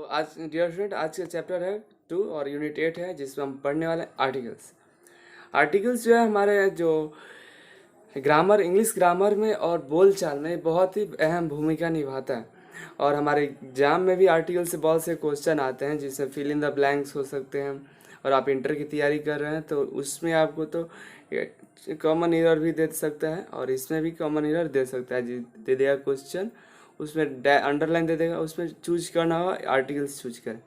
तो आज dear student, आज का चैप्टर है 2 और यूनिट 8 है, जिसमें हम पढ़ने वाले हैं आर्टिकल्स। आर्टिकल्स जो है हमारे जो ग्रामर, इंग्लिश ग्रामर में और बोलचाल में बहुत ही अहम भूमिका निभाता है। और हमारे एग्जाम में भी आर्टिकल से बहुत से क्वेश्चन आते हैं, जिसमें फिल इन द ब्लैंक्स हो सकते हैं। और आप इंटर की तैयारी कर रहे हैं तो उसमें आपको तो कॉमन एरर भी दे सकता है, और इसमें भी कॉमन एरर दे सकता है। दे देगा क्वेश्चन, उसमें अंडरलाइन दे देगा, उसमें चूज करना होगा आर्टिकल्स चूज करें।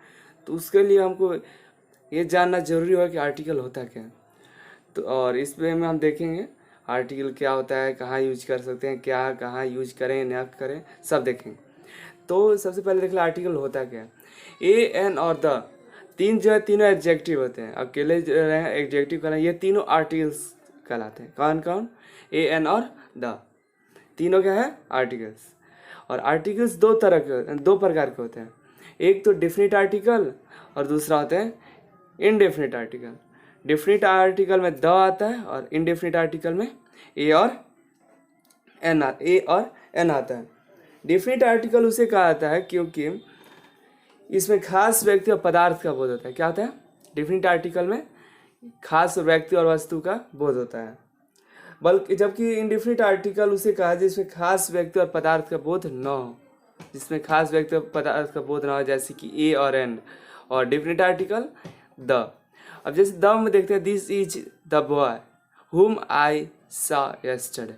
तो उसके लिए हमको ये जानना जरूरी होगा कि आर्टिकल होता क्या है। तो और इसमें में हम देखेंगे आर्टिकल क्या होता है, कहाँ यूज कर सकते हैं, क्या कहाँ यूज करें न करें, सब देखेंगे। तो सबसे पहले देख लो आर्टिकल होता क्या है। ए एन और द तीन जो है, तीनों एडजेक्टिव होते हैं। अकेले जो रहे एडजेक्टिव कहलाए, ये तीनों आर्टिकल्स कहलाते हैं। कौन कौन? ए एन और द, तीनों क्या है? आर्टिकल्स। और आर्टिकल्स दो प्रकार के होते हैं। एक तो डेफिनिट आर्टिकल और दूसरा होते हैं इनडेफिनिट आर्टिकल। डेफिनिट आर्टिकल में द आता है और इनडेफिनिट आर्टिकल में ए और एन आता है। डेफिनिट आर्टिकल उसे कहा जाता है क्योंकि इसमें खास व्यक्ति और पदार्थ का बोध होता है। क्या होता है? डेफिनिट आर्टिकल में खास व्यक्ति और वस्तु का बोध होता है, बल्कि जबकि इनडेफिनिट आर्टिकल उसे कहा जिसमें खास व्यक्ति और पदार्थ का बोध न हो। जिसमें खास व्यक्ति और पदार्थ का बोध न हो, जैसे कि ए और एन। और डेफिनिट आर्टिकल द। अब जैसे द में देखते हैं, दिस इज द बॉय हुम आई सा यस्टरडे।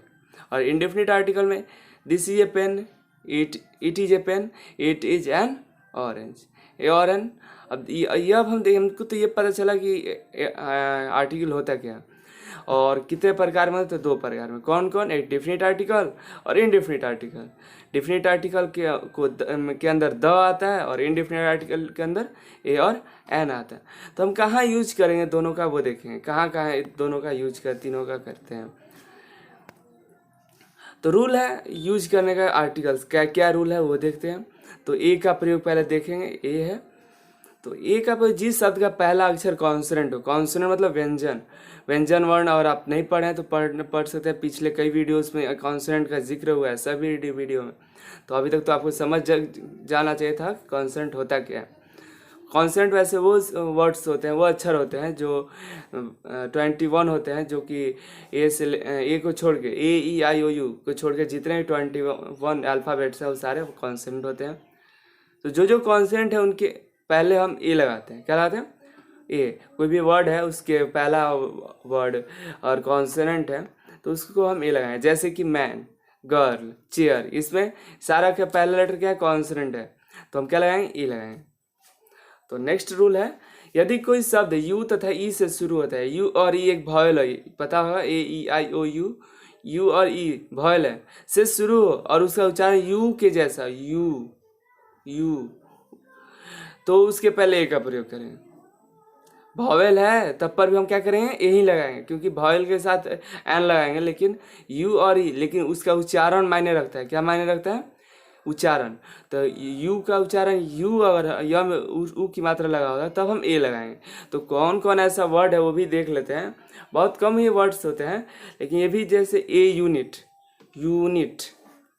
और इनडेफिनिट आर्टिकल में this is a pen, it is a pen, it is an orange. A और एन। अब हमको तो ये पता चला कि आर्टिकल होता क्या और कितने प्रकार में। तो दो प्रकार में। कौन कौन? एक डेफिनिट आर्टिकल और इनडेफिनिट आर्टिकल। डेफिनिट आर्टिकल के अंदर द आता है और इनडेफिनिट आर्टिकल के अंदर ए और एन आता है। तो हम कहाँ यूज करेंगे दोनों का, वो देखेंगे कहाँ कहाँ दोनों का यूज तीनों का करते हैं। तो रूल है यूज करने का आर्टिकल्स, क्या क्या रूल है वो देखते हैं। तो ए का प्रयोग पहले देखेंगे। ए है तो ए का प्रयोग जिस शब्द का पहला अक्षर कॉन्सोनेंट हो। कॉन्सोनेंट मतलब व्यंजन वर्ण। और आप नहीं पढ़े हैं तो पढ़ सकते हैं, पिछले कई वीडियोस में कॉन्सोनेंट का जिक्र हुआ है, सभी वीडियो में। तो अभी तक तो आपको समझ जाना चाहिए था कॉन्सोनेंट होता क्या है। कॉन्सोनेंट वैसे वो वर्ड्स होते हैं, वो अक्षर होते हैं जो 21 होते हैं, जो कि ए से ए को छोड़ के, ए ई आई ओ यू को छोड़ के जितने भी 21 अल्फ़ाबेट्स हैं वो सारे कॉन्सोनेंट होते हैं। तो जो कॉन्सोनेंट है उनके पहले हम ए लगाते हैं। क्या लगाते हैं? ए। कोई भी वर्ड है उसके पहला वर्ड और कॉन्सोनेंट है तो उसको हम ए लगाएं। जैसे कि मैन, गर्ल, चेयर, इसमें सारा का पहला लेटर क्या है? कॉन्सोनेंट है, तो हम क्या लगाएंगे? ए लगाएंगे। तो नेक्स्ट रूल है, यदि कोई शब्द यू तथा ई से शुरू होता है, यू और ई एक वॉवेल है, पता होगा, ए ई आई ओ यू, यू और ई वॉवेल है, से शुरू हो और उसका उच्चारण यू के जैसा, यू, तो उसके पहले ए का प्रयोग करें। वॉवेल है तब पर भी हम क्या करेंगे? ए ही लगाएंगे, क्योंकि वॉवेल के साथ एन लगाएंगे। लेकिन यू और ई, लेकिन उसका उच्चारण मायने रखता है। क्या मायने रखता है? उच्चारण। तो यू का उच्चारण यू, अगर य में ऊ की मात्रा लगा होगा तब हम ए लगाएंगे। तो कौन कौन ऐसा वर्ड है वो भी देख लेते हैं। बहुत कम ही वर्ड्स होते हैं, लेकिन ये भी जैसे ए यूनिट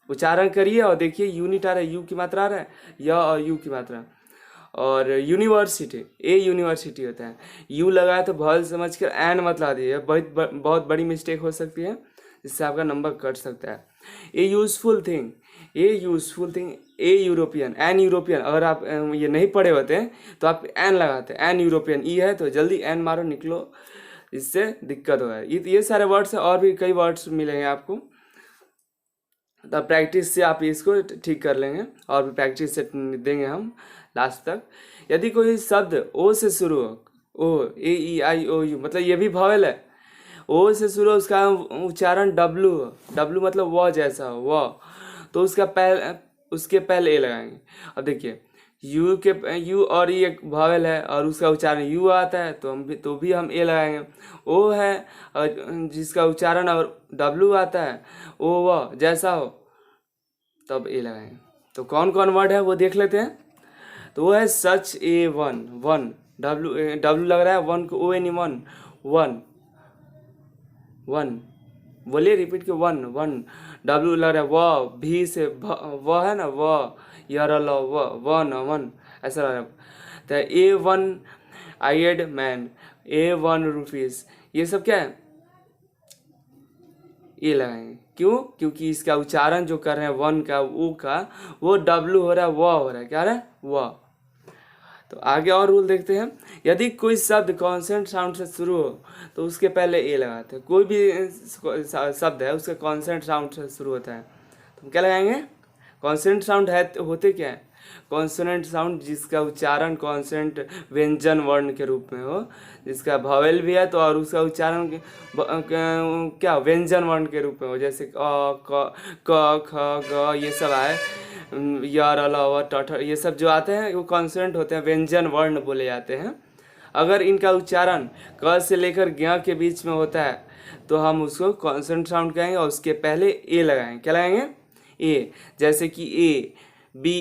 उच्चारण करिए और देखिए यूनिट आ रहा है, यू की मात्रा आ रहा है, य और यू की मात्रा। और यूनिवर्सिटी, ए यूनिवर्सिटी होता है, यू लगाए तो भल समझ कर एन मत ला दिए, बहुत बड़ी मिस्टेक हो सकती है, जिससे आपका नंबर कट सकता है। A useful thing, a European, an European. अगर आप ये नहीं पढ़े होते हैं तो आप एन लगाते हैं, एन यूरोपियन। ई है तो जल्दी एन मारो, निकलो, इससे दिक्कत हो है। ये सारे वर्ड्स है, और भी कई वर्ड्स मिलेंगे आपको। तो प्रैक्टिस से आप इसको ठीक कर लेंगे, और भी प्रैक्टिस से देंगे हम लास्ट तक। यदि कोई शब्द ओ से शुरू हो, ओ, ए ई आई ओ यू, मतलब ये भी वॉवेल है, ओ से शुरू, उसका उच्चारण डब्लू मतलब व जैसा हो, व, तो उसके पहले ए लगाएंगे। अब देखिए यू और ई एक वॉवेल है और उसका उच्चारण यू आता है, तो भी हम ए लगाएंगे। ओ है और जिसका उच्चारण और डब्लू आता है, ओ व जैसा हो, तब ए लगाएंगे। तो कौन कौन वर्ड है वो देख लेते हैं। तो वो है सच, ए वन, डब्लू लग रहा है, वन को ओ एन वन, बोलिए रिपीट के वन वन, डब्ल्यू लग रहा है व, भी से व है ना व, यार व व न वन ऐसा लग रहा है। तो A1 eyed man, A1 rupees, ये सब क्या है, ये लगाएंगे। क्यों? क्योंकि इसका उच्चारण जो कर रहे हैं वन का वो का, वो डब्ल्यू हो रहा है, व हो रहा है, क्या रहा है व। तो आगे और रूल देखते हैं। यदि कोई शब्द कॉन्सेंट साउंड से शुरू हो तो उसके पहले ए लगाते हैं। कोई भी शब्द है उसका कॉन्सेंट साउंड से शुरू होता है तो हम क्या लगाएंगे, कॉन्सेंट साउंड है होते क्या है, कॉन्सोनेंट साउंड जिसका उच्चारण कॉन्सेंट व्यंजन वर्ण के रूप में हो, जिसका भवेल भी है तो और उसका उच्चारण क्या व्यंजन वर्ण के रूप में हो, जैसे क ख ग ये सब आए, यार अलावा ट ये सब जो आते हैं वो कॉन्सोनेंट होते हैं, व्यंजन वर्ण बोले जाते हैं। अगर इनका उच्चारण क से लेकर ज्ञ के बीच में होता है तो हम उसको कॉन्सोनेंट साउंड कहेंगे और उसके पहले ए लगाएंगे। क्या लगाएंगे, ए, जैसे कि a b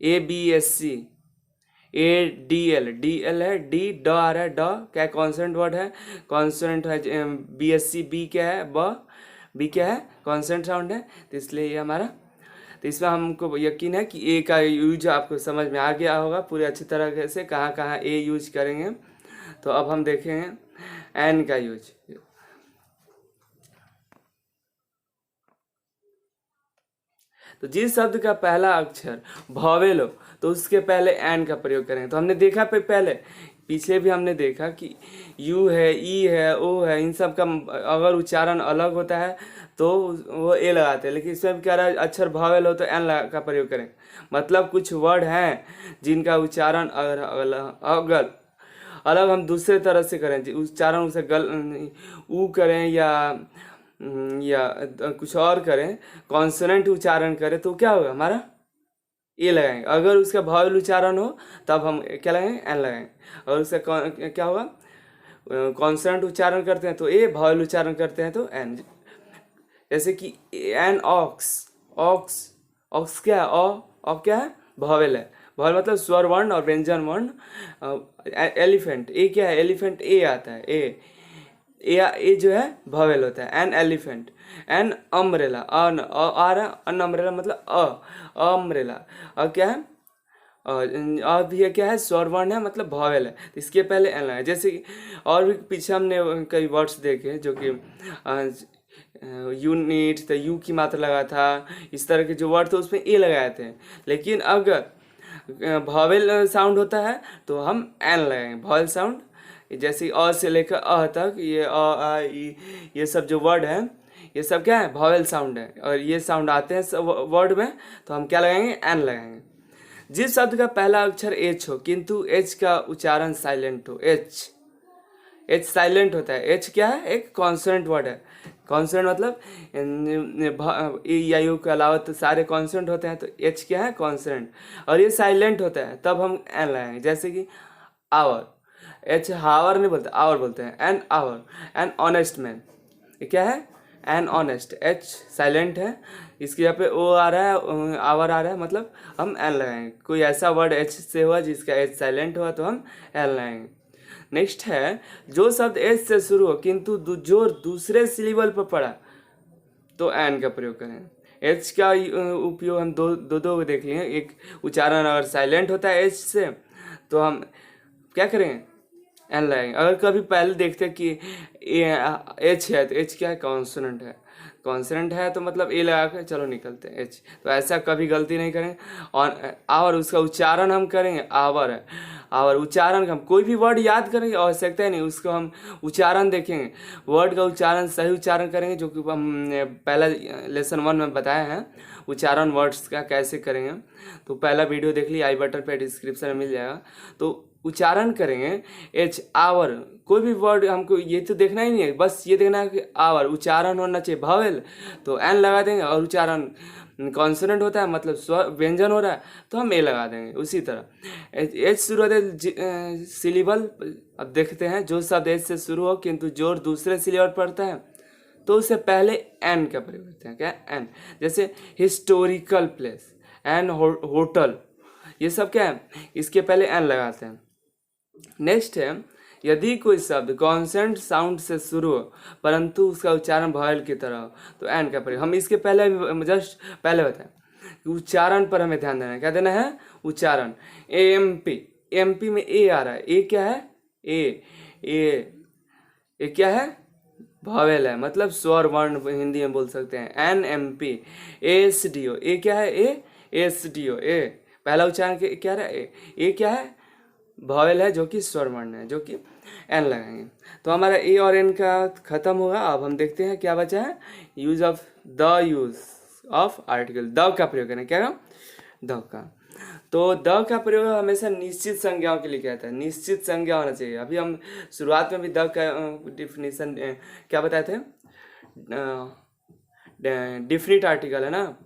a b s c, d l है, डी ड आ रहा है, ड क्या कॉन्सोनेंट वर्ड है, कॉन्सोनेंट है, BSC बी क्या है, बी क्या है कॉन्सोनेंट साउंड है, तो इसलिए ये हमारा, तो इसमें हमको यकीन है कि ए का यूज आपको समझ में आ गया होगा पूरे अच्छी तरह से, कहाँ कहाँ ए यूज करेंगे। तो अब हम देखेंगे एन का यूज। तो जिस शब्द का पहला अक्षर भॉवेल हो तो उसके पहले एन का प्रयोग करेंगे। तो हमने देखा पहले पीछे भी हमने देखा कि यू है, ई है, ओ है, इन सब का अगर उच्चारण अलग होता है तो वो ए लगाते हैं, लेकिन इसमें क्या रहा है अक्षर भॉवेल हो तो एन का प्रयोग करें। मतलब कुछ वर्ड हैं जिनका उच्चारण अगर अलग हम दूसरे तरह से करें, उच्चारण उसे ऊ करें या कुछ और करें, कॉन्सोनेंट उच्चारण करें तो क्या होगा हमारा ए लगाएंगे। अगर उसका भॉवेल उच्चारण हो तब हम क्या लगाएंगे, एन लगाएंगे। और उसका क्या होगा, कॉन्सोनेंट उच्चारण करते हैं तो ए, भॉवेल उच्चारण करते हैं तो एन। जैसे कि एन ऑक्स, ऑक्स क्या है, ऑ क्या है भॉवेल है, भॉवेल मतलब स्वर वर्ण और व्यंजन वर्ण। एलिफेंट, ए क्या है, एलिफेंट ए आता है, ए जो है भवेल होता है। An elephant, an umbrella, an umbrella मतलब अम्ब्रेला, क्या है भी क्या है स्वर वर्ण है मतलब भवेल है, तो इसके पहले एन है। जैसे कि और भी पीछे हमने कई वर्ड्स देखे जो कि यूनिट, तो यू की मात्रा लगा था, इस तरह के जो वर्ड थे उसमें ए लगाए थे। लेकिन अगर भवेल साउंड होता है तो हम एन लगाएंगे। भवेल साउंड जैसे अ से लेकर अ तक, ये अ आ ई ये सब जो वर्ड है ये सब क्या है भवेल साउंड है, और ये साउंड आते हैं वर्ड में तो हम क्या लगाएंगे, एन लगाएंगे। जिस शब्द का पहला अक्षर एच हो किंतु एच का उच्चारण साइलेंट हो, एच साइलेंट होता है। एच क्या है, एक कॉन्सोनेंट वर्ड है। कॉन्सोनेंट मतलब ए या यू के अलावा तो सारे कॉन्सोनेंट होते हैं, तो एच क्या है कॉन्सोनेंट, और ये साइलेंट होता है तब हम एन लगाएंगे। जैसे कि आवर, एच हावर नहीं बोलते, आवर बोलते हैं। An hour, an honest man, ये क्या है एन ऑनेस्ट, एच साइलेंट है, इसके यहाँ पे ओ आ रहा है, आवर आ रहा है, मतलब हम एन लगाएंगे। कोई ऐसा वर्ड एच से हुआ जिसका एच साइलेंट हुआ तो हम एन लगाएंगे। नेक्स्ट है, जो शब्द एच से शुरू हो किंतु जोर दूसरे सिलेबल पर पड़ा तो एन का प्रयोग करें। एच का उपयोग हम दो देख लिए। एक उच्चारण अगर साइलेंट होता है एच से तो हम क्या करेंगे, एन लगाएंगे। अगर कभी पहले देखते कि एच है तो एच क्या है कॉन्सोनेंट है, कॉन्सोनेंट है तो मतलब ए लगा कर चलो निकलते हैं एच, तो ऐसा कभी गलती नहीं करेंगे। और आवर उसका उच्चारण हम करेंगे, आवर है, आवर उच्चारण हम कोई भी वर्ड याद करेंगे आवश्यकता है नहीं, उसको हम उच्चारण देखेंगे, वर्ड का उच्चारण सही उच्चारण करेंगे, जो कि हम पहला लेसन 1 में बताया है उच्चारण वर्ड्स का कैसे करेंगे। तो पहला वीडियो देख ली, आई बटन पे डिस्क्रिप्शन में मिल जाएगा। तो उच्चारण करेंगे एच आवर, कोई भी वर्ड हमको ये तो देखना ही नहीं है, बस ये देखना है कि आवर उच्चारण होना चाहिए भवेल तो एन लगा देंगे, और उच्चारण कॉन्सोनेंट होता है मतलब स्वर व्यंजन हो रहा है तो हम ए लगा देंगे। उसी तरह एच शुरू होता है सिलेबल। अब देखते हैं, जो शब्द एच से शुरू हो किंतु जोर दूसरे सिलेबल पड़ता है तो उससे पहले एन का प्रयोग करते हैं। क्या एन, जैसे हिस्टोरिकल प्लेस, एन होटल, ये सब क्या है इसके पहले एन लगाते हैं। नेक्स्ट है, यदि कोई शब्द कॉन्सेंट साउंड से शुरू हो परंतु उसका उच्चारण वॉयल की तरह हो तो एन का प्रयोग। हम इसके पहले जस्ट पहले बताएं कि उच्चारण पर हमें ध्यान देना है। क्या देना है? उच्चारण। एमपी, एमपी में ए आ रहा है। ए क्या है? ए क्या है? वॉवेल है, मतलब स्वर वर्ण हिंदी में बोल सकते हैं। N M P. S D O, A क्या है? एस डी ओ, ए पहला उच्चारण क्या है? ए क्या है? वॉवेल है जो कि स्वर वर्ण है, जो कि एन लगाएंगे। तो हमारा ए और एन का खत्म होगा। अब हम देखते हैं क्या बचा है। यूज ऑफ आर्टिकल, द का प्रयोग करें। क्या? द का। तो द का प्रयोग हमेशा निश्चित संज्ञाओं के लिए कहता है। निश्चित संज्ञा होना चाहिए। अभी हम शुरुआत में भी द का डिफिनीशन क्या बताए थे? डिफिनिट आर्टिकल है ना।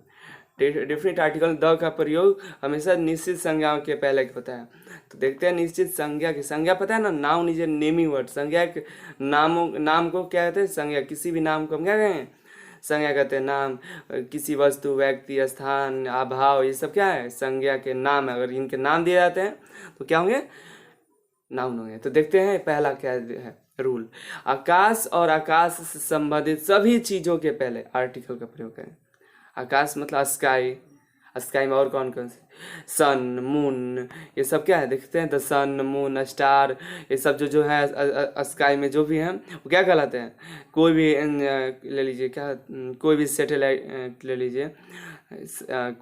डिफिनिट आर्टिकल द का प्रयोग हमेशा निश्चित संज्ञाओं के पहले होता है। तो देखते हैं निश्चित संज्ञा की। संज्ञा पता है ना, noun is a naming word. संज्ञा नाम को क्या कहते हैं? संज्ञा। किसी भी नाम को हम क्या कहें? संज्ञा कहते हैं। नाम किसी वस्तु, व्यक्ति, स्थान, अभाव, ये सब क्या है? संज्ञा के नाम है। अगर इनके नाम दिए जाते हैं तो क्या होंगे? नाउन होंगे। तो देखते हैं पहला क्या है रूल। आकाश और आकाश से संबंधित सभी चीजों के पहले आर्टिकल का प्रयोग करें। आकाश मतलब स्काई। स्काई में और कौन कौन से? सन, मून, ये सब क्या है? देखते हैं। द सन, मून, स्टार, ये सब जो है स्काई में जो भी हैं वो क्या कहलाते हैं? कोई भी ले लीजिए, क्या कोई भी सैटेलाइट ले लीजिए,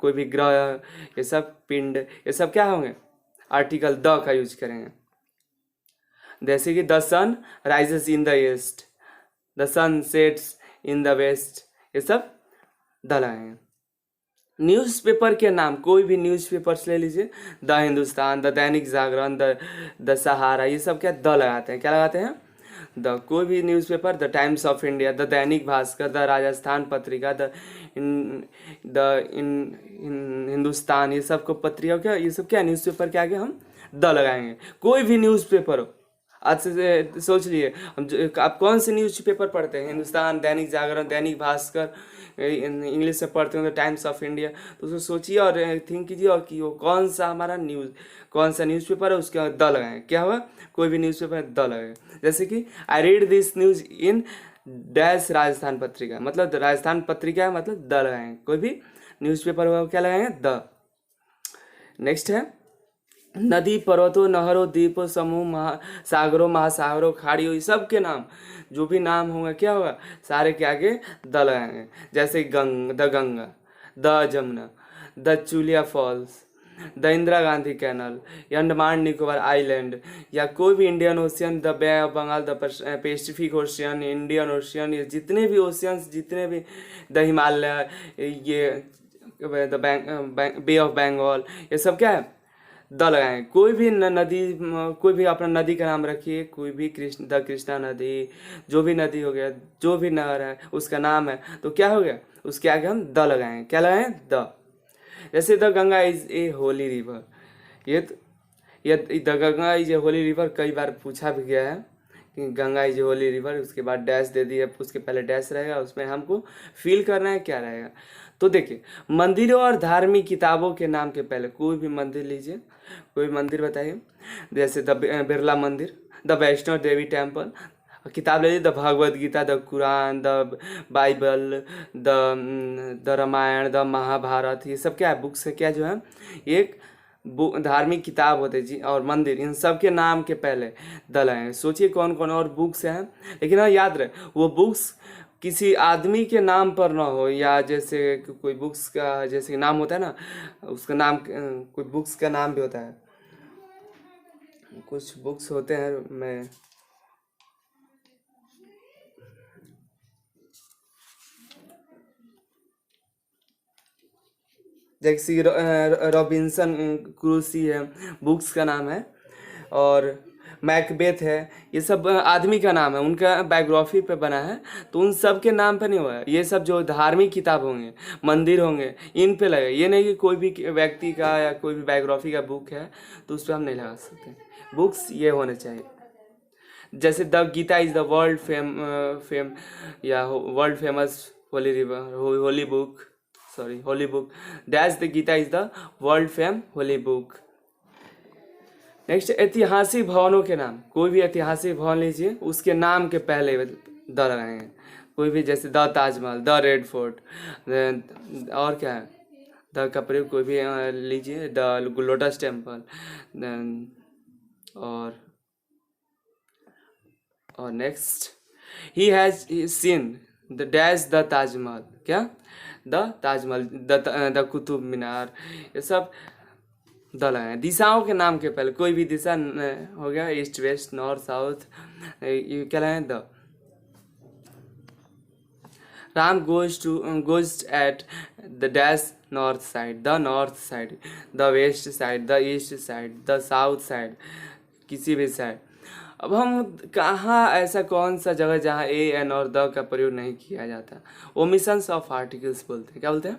कोई भी ग्रह, ये सब पिंड, ये सब क्या होंगे? आर्टिकल द का यूज करेंगे। जैसे कि the sun rises in the east, the sun sets in the west, ये सब द लगाएंगे। न्यूज़पेपर के नाम, कोई भी न्यूज़पेपर्स ले लीजिए, the Hindustan, the Dainik Jagran, the Sahara, ये सब क्या द लगाते हैं? क्या लगाते हैं? द। कोई भी newspaper, the times of India, the Dainik Bhaskar, the Rajasthan Patrika, Hindustan, ये सब को पत्रिका क्या, ये सब क्या न्यूज़पेपर के आगे हम द लगाएंगे। कोई भी न्यूज़पेपर हो। आज से सोच लिए आप कौन से न्यूज़पेपर पढ़ते हैं? हिंदुस्तान, दैनिक जागरण, दैनिक भास्कर, इंग्लिश से पढ़ते हो तो टाइम्स ऑफ इंडिया। तो उसको सोचिए और थिंक कीजिए और कि वो कौन सा न्यूज़पेपर है, उसके द लगाएं। क्या हुआ? कोई भी न्यूज़पेपर द लगाए। जैसे कि I read this news in dash Rajasthan Patrika, मतलब राजस्थान पत्रिका है, मतलब द लगाएं। कोई भी न्यूज़पेपर हुआ क्या लगाएंगे? द। नेक्स्ट है नदी, पर्वतों, नहरों, द्वीपों, समूह, सागरों, महासागरों, खाड़ियों, ये सब के नाम, जो भी नाम होगा क्या होगा? सारे के आगे द लगाएंगे। जैसे the Ganga, the Jamuna, the Chulia falls, the Indira Gandhi canal, या अंडमान निकोबार आइलैंड, या कोई भी Indian ocean, the bay of Bengal, the Pacific ocean, Indian ocean, ये जितने भी ओशियंस, जितने भी, द हिमालय, ये द बे ऑफ बंगाल, ये सब क्या है? द लगाएं। कोई भी नदी, कोई भी अपना नदी का नाम रखिए, कोई भी द कृष्णा नदी, जो भी नदी हो गया, जो भी नहर है उसका नाम है, तो क्या हो गया? उसके आगे हम द लगाएं। क्या लगाएं? द। जैसे the Ganga is a holy river, ये the Ganga is a holy river कई बार पूछा भी गया है कि Ganga is a holy river, उसके बाद डैश दे दिया, उसके पहले डैश रहेगा, उसमें हमको फील करना है क्या रहेगा। तो देखिए, मंदिरों और धार्मिक किताबों के नाम के पहले कोई भी मंदिर लीजिए, कोई मंदिर बताइए। जैसे द बिरला मंदिर, द वैष्णो देवी टेम्पल। किताब ले लीजिए, the Bhagavad Gita, the Quran, the Bible, the Ramayana, the Mahabharata, ये सब क्या है? बुक्स है क्या, जो है एक धार्मिक किताब होते जी, और मंदिर, इन सब के नाम के पहले द लगाएं। सोचिए कौन कौन और बुक्स हैं, लेकिन हाँ याद रहे वो बुक्स किसी आदमी के नाम पर ना हो, या जैसे कोई बुक्स का जैसे नाम होता है ना, उसका नाम, कोई बुक्स का नाम भी होता है, कुछ बुक्स होते हैं, मैं जैसे रॉबिन्सन क्रूसी है, बुक्स का नाम है, और मैकबेथ है, ये सब आदमी का नाम है, उनका बायोग्राफी पे बना है, तो उन सब के नाम पे नहीं हुआ है। ये सब जो धार्मिक किताब होंगे, मंदिर होंगे, इन पे लगे। ये नहीं कि कोई भी व्यक्ति का या कोई भी बायोग्राफी का बुक है तो उस पर हम नहीं लगा सकते। बुक्स ये होने चाहिए। जैसे the Gita is the world या world famous holy river, holy book, dash the Gita is the world fame holy book. Next, ऐतिहासिक भवनों के नाम। कोई भी ऐतिहासिक भवन लीजिए, उसके नाम के पहले द लगाएंगे। कोई भी, जैसे the Taj Mahal, the red fort, और क्या है, द का प्रयोग कोई भी लीजिए, द लोटस टेम्पल, और next, he has seen the dash the Taj Mahal. क्या, द ताजमहल, द कुतुब मीनार, ये सब द लगाए। दिशाओं के नाम के पहले कोई भी दिशा हो गया, ईस्ट वेस्ट नॉर्थ साउथ, ये क्या लगाए, the. Ram goes at the dash north side, the north side, the west side, the east side, the south side, किसी भी साइड। अब हम कहाँ, ऐसा कौन सा जगह जहाँ ए एन और द का प्रयोग नहीं किया जाता, ओमिशंस ऑफ आर्टिकल्स बोलते हैं। क्या बोलते हैं,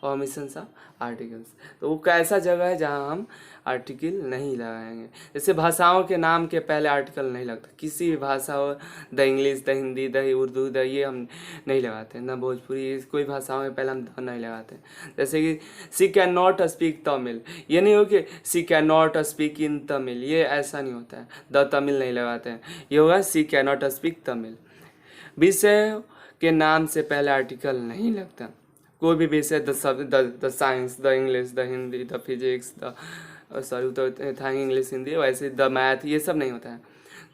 ओमिशंस ऑफ आर्टिकल्स। तो वो कैसा जगह है जहाँ हम आर्टिकल नहीं लगाएंगे। जैसे भाषाओं के नाम के पहले आर्टिकल नहीं लगता, किसी भी भाषा हो, the English, the Hindi, the Urdu, the ये हम नहीं लगाते, न भोजपुरी, कोई भाषाओं के पहले हम द नहीं लगाते। जैसे कि she can not speak Tamil, ये नहीं हो कि she can not speak in Tamil, ये ऐसा नहीं होता है, द तमिल नहीं लगाते हैं, ये होगा सी कैन नॉट स्पीक तमिल। विषय के नाम से पहले आर्टिकल नहीं लगता। कोई भी विषय, the science, the English, the Hindi, the physics, the sorry तो था इंग्लिश हिंदी, वैसे द मैथ, ये सब नहीं होता है।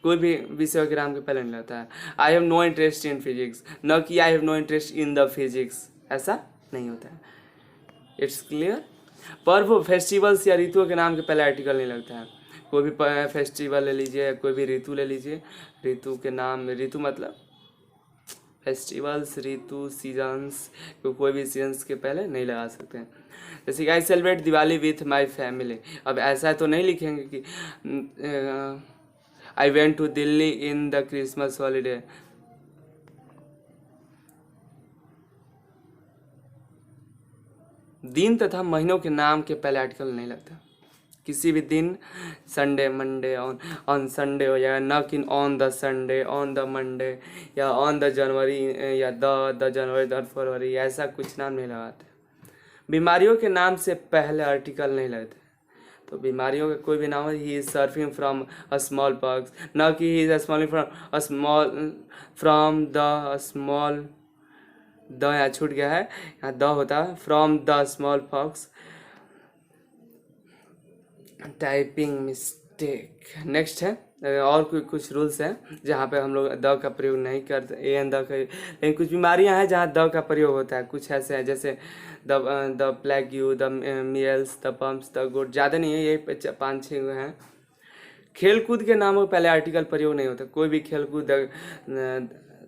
कोई भी विषय के नाम के पहले नहीं लगता है। I have no interest in physics, न कि I have no interest in the physics, ऐसा नहीं होता है। It's clear. पर्व, फेस्टिवल्स या ऋतुओं के नाम के पहले आर्टिकल नहीं लगता है। कोई भी फेस्टिवल ले लीजिए, कोई भी ऋतु ले लीजिए, ऋतु के नाम, ऋतु मतलब फेस्टिवल्स, ऋतु, सीजन्स, कोई भी सीजन्स के पहले नहीं लगा सकते हैं। जैसे कि I celebrate Diwali with my family, अब ऐसा तो नहीं लिखेंगे कि I went to Delhi in the Christmas holiday. दिन तथा महीनों के नाम के पहले आर्टिकल नहीं लगता। किसी भी दिन, संडे, मंडे, ऑन संडे हो जाएगा, न कि on the Sunday, on the Monday, या ऑन द जनवरी, या द जनवरी, द फरवरी, ऐसा कुछ नाम नहीं लगाते। बीमारियों के नाम से पहले आर्टिकल नहीं लगते। तो बीमारियों का कोई भी नाम है, he is surfing from a small pox, न कि he is small from the small, the यहाँ छूट गया है, यहाँ द होता है, from the small pox. Typing mistake. Next है, और कुछ रूल्स हैं जहाँ पे हम लोग द का प्रयोग नहीं करते, ए एन द का, लेकिन कुछ बीमारियाँ हैं जहाँ द का प्रयोग होता है। कुछ ऐसे हैं जैसे the plague, the measles, the mumps, the gout, ज़्यादा नहीं है, ये 5-6 हैं। खेलकूद के नामों पहले आर्टिकल प्रयोग नहीं होता। कोई भी खेलकूद,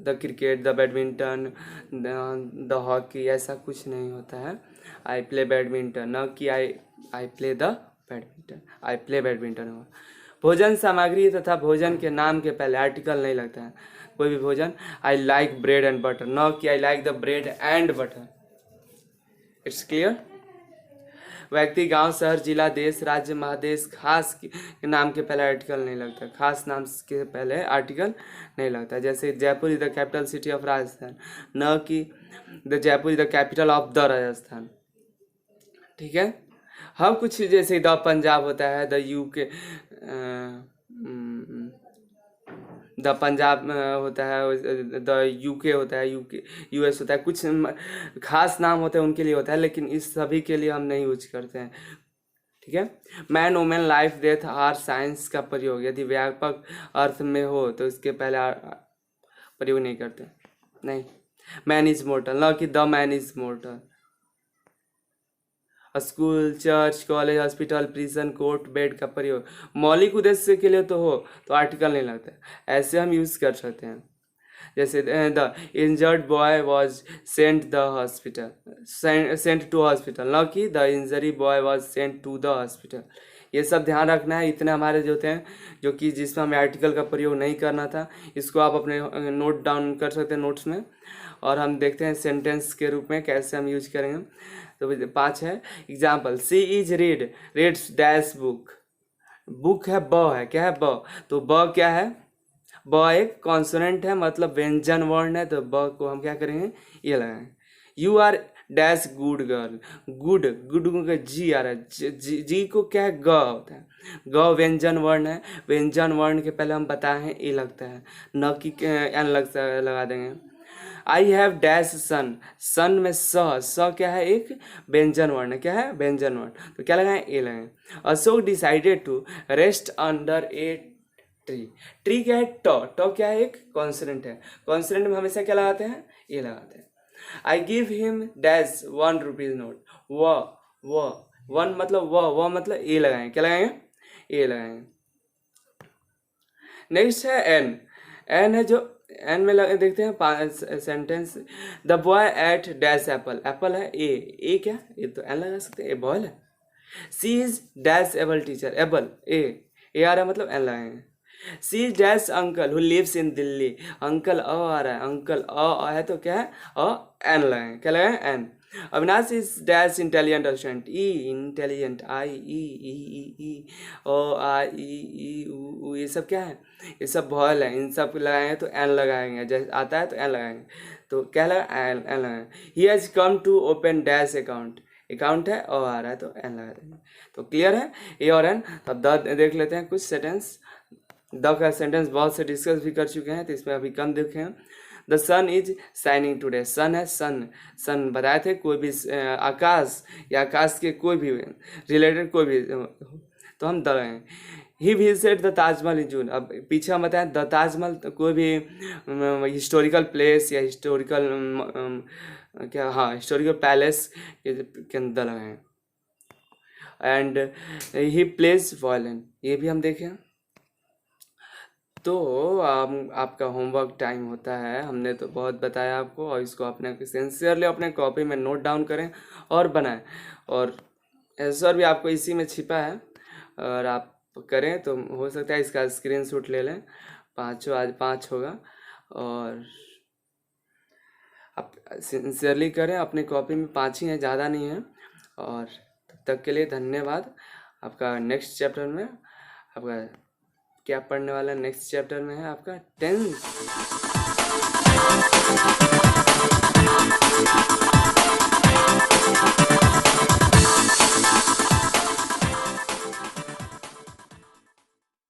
the cricket, the badminton, the hockey, ऐसा कुछ नहीं होता है। आई प्ले बैडमिंटन, न कि I play the badminton, I play badminton होगा। भोजन सामग्री तथा भोजन के नाम के पहले आर्टिकल नहीं लगता है। कोई भी भोजन, I like bread and butter, न कि I like the bread and butter. It's clear. व्यक्ति, गांव, शहर, जिला, देश, राज्य, महादेश, खास के नाम के पहले आर्टिकल नहीं लगता। खास नाम के पहले आर्टिकल नहीं लगता। जैसे Jaipur is the capital city of Rajasthan, न कि the Jaipur is the capital of the Rajasthan. ठीक है। हम कुछ जैसे द पंजाब होता है, द यूके, द पंजाब होता है, द यूके होता है, यूके यूएस होता है। कुछ खास नाम होते हैं उनके लिए होता है, लेकिन इस सभी के लिए हम नहीं यूज करते हैं। ठीक है। Man, women, life, death, or, science का प्रयोग यदि व्यापक अर्थ में हो तो इसके पहले प्रयोग नहीं करते। नहीं, मैन इज मोर्टल, न कि the man is mortar. School, church, college, hospital, prison, court, bed का प्रयोग मौलिक उद्देश्य के लिए तो हो तो आर्टिकल नहीं लगता। ऐसे हम यूज कर सकते हैं। जैसे the injured boy was sent the hospital, sent to hospital, न कि the injury boy was sent to the hospital. ये सब ध्यान रखना है। इतने हमारे जो थे जो कि जिसमें हमें आर्टिकल का प्रयोग नहीं करना था, इसको आप अपने नोट डाउन कर सकते हैं नोट्स में। और हम देखते हैं सेंटेंस के रूप में कैसे हम यूज करेंगे। तो 5 है। Example, see is reads dash book. Book है, ब है, क्या है, ब। तो ब क्या है, ब एक कॉन्सोनेंट है, मतलब व्यंजन वर्ण है, तो ब को हम क्या करेंगे, ये लगाएंगे। You are dash good girl, good good का जी आ रहा है, जी को क्या है, ग होता है, ग व्यंजन वर्ण है, व्यंजन वर्ण के पहले हम बताए हैं ए लगता है, न कि एन लगा देंगे। आई हैव डैश सन, सन में स क्या है, एक व्यंजन वर्ण है, क्या है, व्यंजन वर्ण, तो क्या लगाएं, ए लगाएं। Ashok decided to rest under a tree, tree क्या है, ट क्या है, एक कॉन्सोनेंट है, कॉन्सोनेंट में हमेशा क्या लगाते हैं, ए लगाते हैं। I give him dash 1 rupees note, व वन मतलब व मतलब ए लगाएंगे, क्या लगाएंगे, ए लगाएंगे। नेक्स्ट है एन, एन है जो एन में देखते हैं sentence, the boy eight dash Apple, Apple है, ए क्या, ये तो एन लगा सकते हैं, ए बॉय है। She is dash able teacher, able a आ रहा है मतलब एन लगाएंगे। She is dash uncle who lives in Delhi, uncle आ रहा है, अंकल है तो क्या है, एन लगाएंगे, क्या लगाएंगे, an. Avinash is dash intelligent student, E intelligent, I E O I E U, ये सब क्या है, ये सब वॉयल है, इन सब लगाएंगे तो एन लगाएंगे, जैसे आता है तो एन लगाएंगे, तो क्या लगा, एन लगाएंगे। He has come to open dash account, account है और आ रहा है तो एन लगा देंगे, तो क्लियर है ए और एन। तो अब द देख लेते हैं कुछ सेंटेंस, द का सेंटेंस बहुत से डिस्कस भी कर चुके हैं, तो इसमें अभी कम देखे हैं। The sun is shining today, sun है, सन बताए थे, कोई भी आकाश या आकाश के कोई भी रिलेटेड कोई भी तो हम द हैं। ही विजिटेड द ताजमहल इन जून, अब पीछे हम बताएं द ताजमहल, तो कोई भी हिस्टोरिकल प्लेस या हिस्टोरिकल क्या, हाँ हिस्टोरिकल पैलेस के अंदर लगाएं। एंड ही प्लेज वायलिन, ये भी हम देखें। तो आपका होमवर्क टाइम होता है, हमने तो बहुत बताया आपको, और इसको अपने सिंसियरली अपने कॉपी में नोट डाउन करें और बनाएं, और आंसर भी आपको इसी में छिपा है, और आप करें तो हो सकता है इसका स्क्रीनशॉट ले लें, आज 5 होगा, और आप सिंसियरली करें, अपने कॉपी में 5 ही हैं, ज़्यादा नहीं है। और तब तक के लिए धन्यवाद। आपका नेक्स्ट चैप्टर में आपका क्या पढ़ने वाला, नेक्स्ट चैप्टर में है आपका 10th।